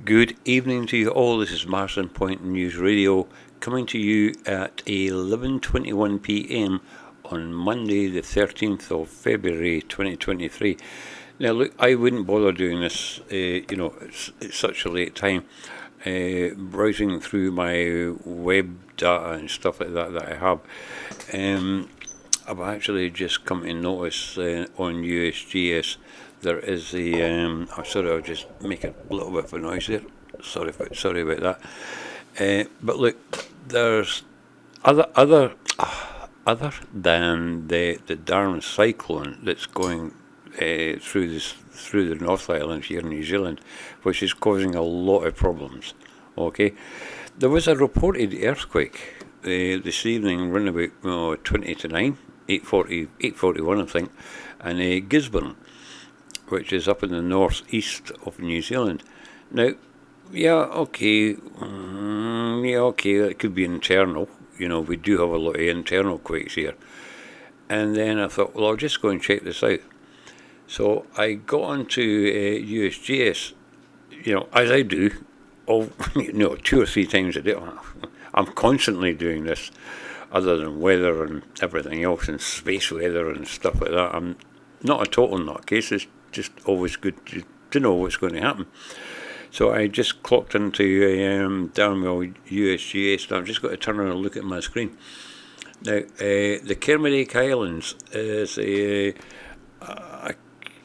Good evening to you all. This is Marston Point News Radio coming to you at 11:21 p.m. on Monday, the 13th of February 2023. Now, look, I wouldn't bother doing this, it's such a late time. Browsing through my web data and stuff like that I have. I've actually just come to notice on USGS there is I'll just make a little bit of a noise there. Sorry about that. But look, there's other than the darn cyclone that's going through the North Island here in New Zealand, which is causing a lot of problems. Okay, there was a reported earthquake this evening, around about 20 to 9, 8:41 I think, in Gisborne, which is up in the northeast of New Zealand. Now, okay, it could be internal. We do have a lot of internal quakes here. And then I thought, well, I'll just go and check this out. So I got onto USGS, as I do, 2 or 3 times a day. I'm constantly doing this, other than weather and everything else, and space weather and stuff like that. I'm not a total nutcase. It's just always good to know what's going to happen. So I just clocked into Darnwell USGS. Now I've just got to turn around and look at my screen. Now, the Kermadec Islands is a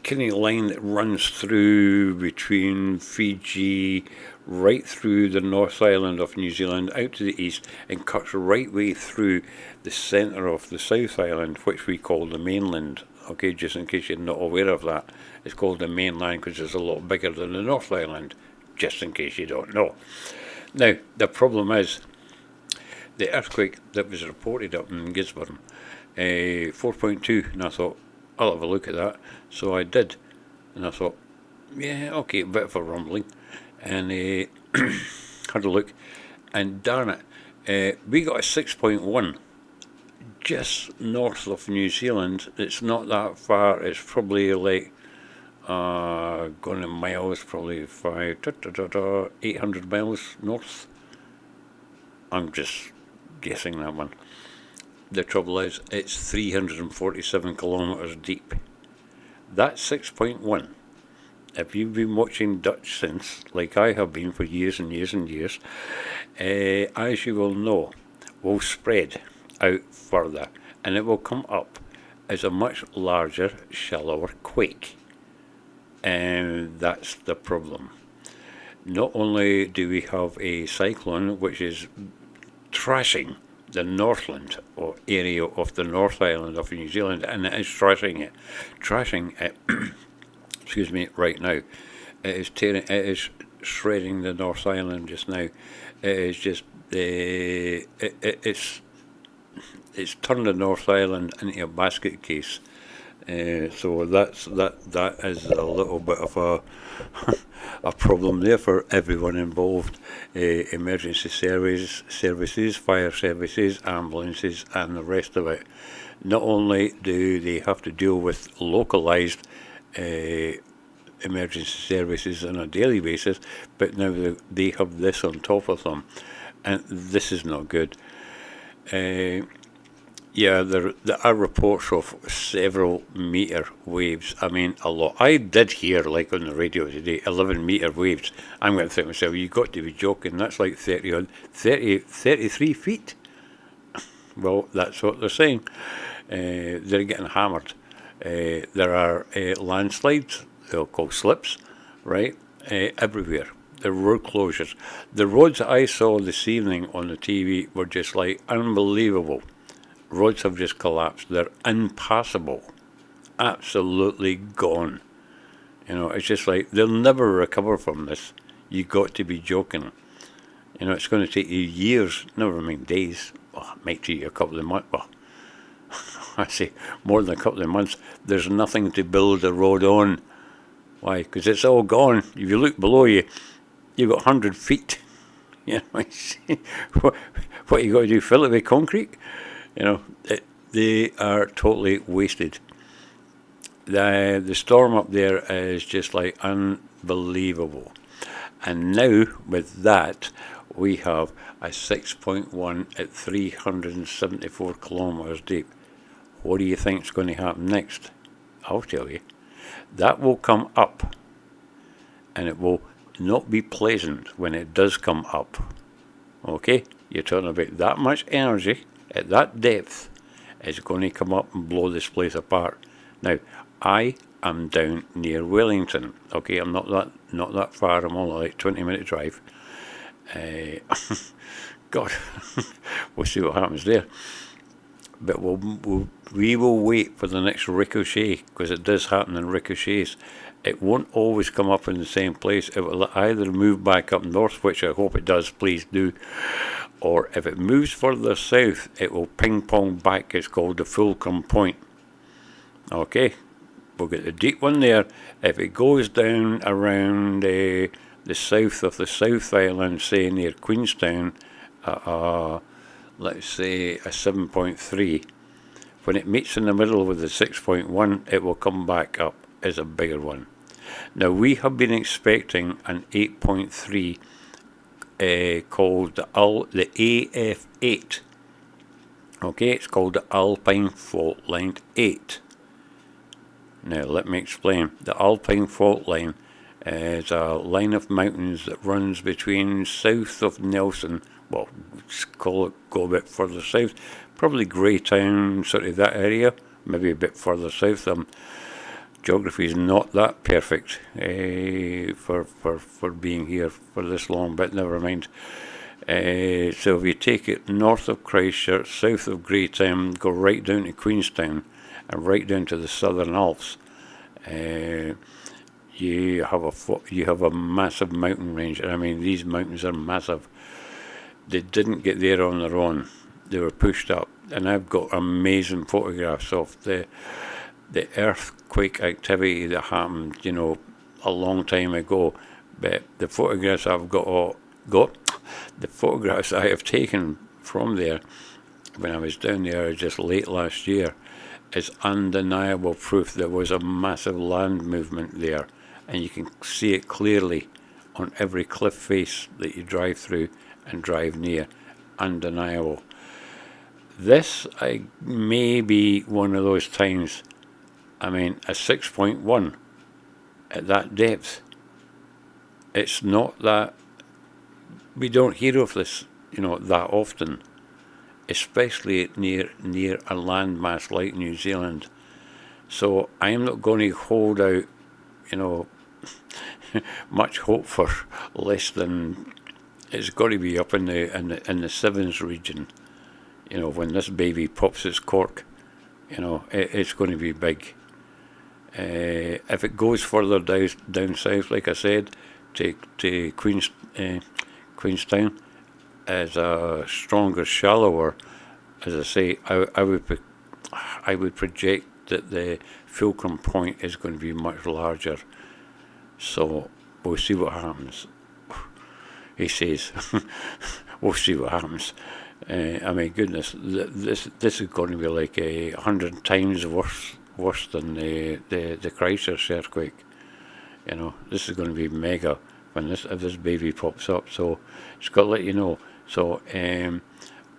kind of line that runs through between Fiji, right through the North Island of New Zealand, out to the east, and cuts right way through the centre of the South Island, which we call the mainland. Okay, just in case you're not aware of that, it's called the mainland because it's a lot bigger than the North Island, just in case you don't know. Now, the problem is, the earthquake that was reported up in Gisborne, 4.2, and I thought, I'll have a look at that. So I did, and I thought, yeah, okay, a bit of a rumbling, and had a look, and darn it, we got a 6.1, just north of New Zealand. It's not that far. It's probably like going in miles, probably 800 miles north. I'm just guessing that one. The trouble is, it's 347 kilometres deep. That's 6.1. If you've been watching Dutch since, like I have been for years and years and years, as you will know, will spread out further, and it will come up as a much larger, shallower quake. And that's the problem. Not only do we have a cyclone which is trashing the Northland or area of the North Island of New Zealand, and it is trashing it excuse me, right now. It is shredding the North Island just now. It is just it's turned the North Island into a basket case. So that is a little bit of a problem there for everyone involved. Emergency services, fire services, ambulances, and the rest of it. Not only do they have to deal with localised emergency services on a daily basis, but now they have this on top of them, and this is not good. There are reports of several metre waves. I mean, a lot. I did hear, like on the radio today, 11 metre waves. I'm going to think to myself, you've got to be joking. That's like 33 feet. Well, that's what they're saying. They're getting hammered. There are landslides, they're called slips, right, everywhere. The road closures. The roads that I saw this evening on the TV were just like unbelievable. Roads have just collapsed. They're impassable. Absolutely gone. It's just like they'll never recover from this. You got to be joking. It's going to take you years, never mind days. Well, it might take you a couple of months. Well, I say more than a couple of months. There's nothing to build a road on. Why? Because it's all gone. If you look below you, you've got 100 feet. What you got to do? Fill it with concrete? They are totally wasted. The storm up there is just like unbelievable. And now, with that, we have a 6.1 at 374 kilometres deep. What do you think is going to happen next? I'll tell you. That will come up, and it will not be pleasant when it does come up. Okay? You're talking about that much energy at that depth is going to come up and blow this place apart. Now, I am down near Wellington. Okay, I'm not that far. I'm only like 20-minute drive. God, we'll see what happens there. But we will wait for the next ricochet, because it does happen in ricochets. It won't always come up in the same place. It will either move back up north, which I hope it does, please do, or if it moves further south, it will ping pong back. It's called the Fulcrum Point. Okay, we'll get the deep one there. If it goes down around the south of the South Island, say near Queenstown, let's say a 7.3, when it meets in the middle with the 6.1, it will come back up as a bigger one. Now, we have been expecting an 8.3 called the AF8. Okay, it's called the Alpine Fault Line 8. Now, let me explain. The Alpine Fault Line is a line of mountains that runs between south of Nelson, well, let's call it, go a bit further south, probably Greytown, sort of that area, maybe a bit further south. Geography is not that perfect for being here for this long, but never mind. So if you take it north of Christchurch, south of Greytown, go right down to Queenstown, and right down to the Southern Alps, you have a massive mountain range. And I mean, these mountains are massive. They didn't get there on their own. They were pushed up, and I've got amazing photographs of the earthquake activity that happened, a long time ago. But the photographs I've got the photographs I have taken from there when I was down there just late last year is undeniable proof there was a massive land movement there, and you can see it clearly on every cliff face that you drive through and drive near. Undeniable. This may be one of those times. I mean, a 6.1 at that depth. It's not that we don't hear of this, that often, especially near a landmass like New Zealand. So I am not going to hold out, much hope for less than. It's got to be up in the Sevens region. When this baby pops its cork, it's going to be big. If it goes further down south, like I said, to Queenstown, as a stronger, shallower, as I say, I would project that the fulcrum point is going to be much larger. So we'll see what happens. He says, we'll see what happens. I mean, goodness, this is going to be like 100 times worse than the Christchurch earthquake. This is going to be mega if this baby pops up. So it's got to let you know. So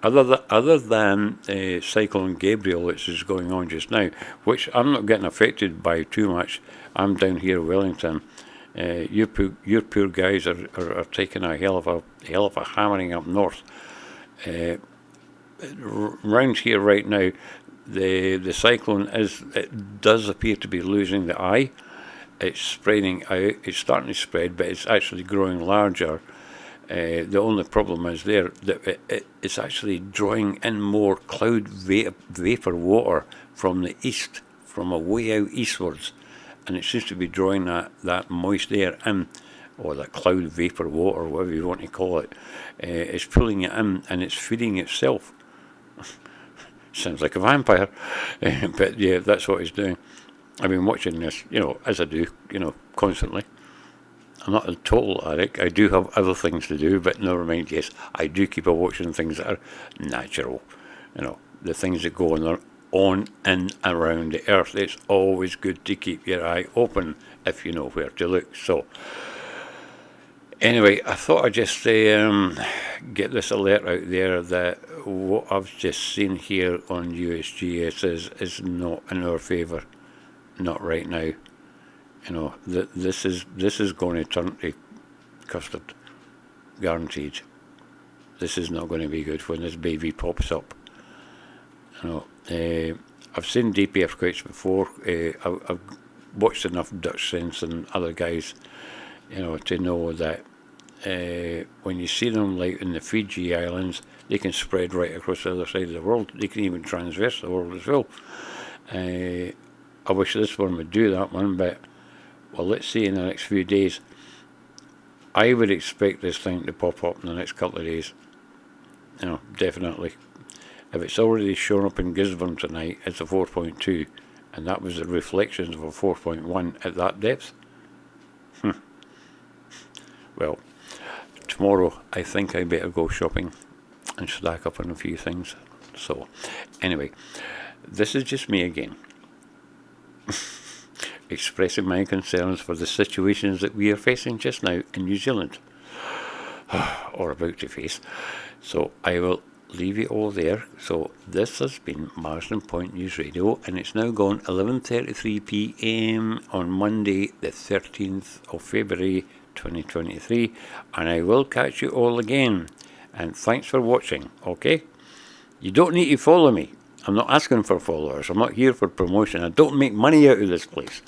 other than Cyclone Gabriel, which is going on just now, which I'm not getting affected by too much. I'm down here in Wellington. Your poor guys are taking a hell of a hammering up north. Round here right now, the cyclone does appear to be losing the eye. It's spreading out. It's starting to spread, but it's actually growing larger. The only problem is that it's actually drawing in more cloud vapor water from the east, from a way out eastwards, and it seems to be drawing that moist air in, or that cloud vapor water, whatever you want to call it. It's pulling it in, and it's feeding itself. Sounds like a vampire, but yeah, that's what it's doing. I've been watching this, as I do, constantly. I'm not a total addict. I do have other things to do, but never mind. Yes, I do keep watching things that are natural. The things that go on and around the earth. It's always good to keep your eye open if you know where to look. So, Anyway, I thought I'd just get this alert out there that what I've just seen here on USGS is not in our favour, not right now. You know, this is going to turn to custard, guaranteed. This is not going to be good when this baby pops up. You know, I've seen deep earthquakes before. I've watched enough Dutch Sense and other guys, you know, to know that when you see them like in the Fiji Islands, they can spread right across the other side of the world. They can even transverse the world as well. I wish this one would do that one, but well, let's see in the next few days. I would expect this thing to pop up in the next couple of days. You know, definitely. If it's already shown up in Gisborne tonight, it's a 4.2, and that was the reflections of a 4.1 at that depth. Well, tomorrow I think I better go shopping and stack up on a few things. So, anyway, this is just me again, expressing my concerns for the situations that we are facing just now in New Zealand, or about to face. So I will leave you all there. So this has been Marsden Point News Radio, and it's now gone 11:33 p.m. on Monday the 13th of February 2023, and I will catch you all again. And thanks for watching. Okay, you don't need to follow me. I'm not asking for followers. I'm not here for promotion. I don't make money out of this place.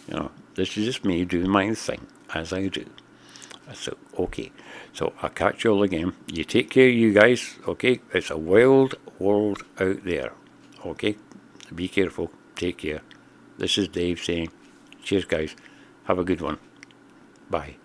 You know, this is just me doing my thing as I do. So, okay. So, I'll catch you all again. You take care, you guys. Okay? It's a wild world out there. Okay? Be careful. Take care. This is Dave saying, cheers, guys. Have a good one. Bye.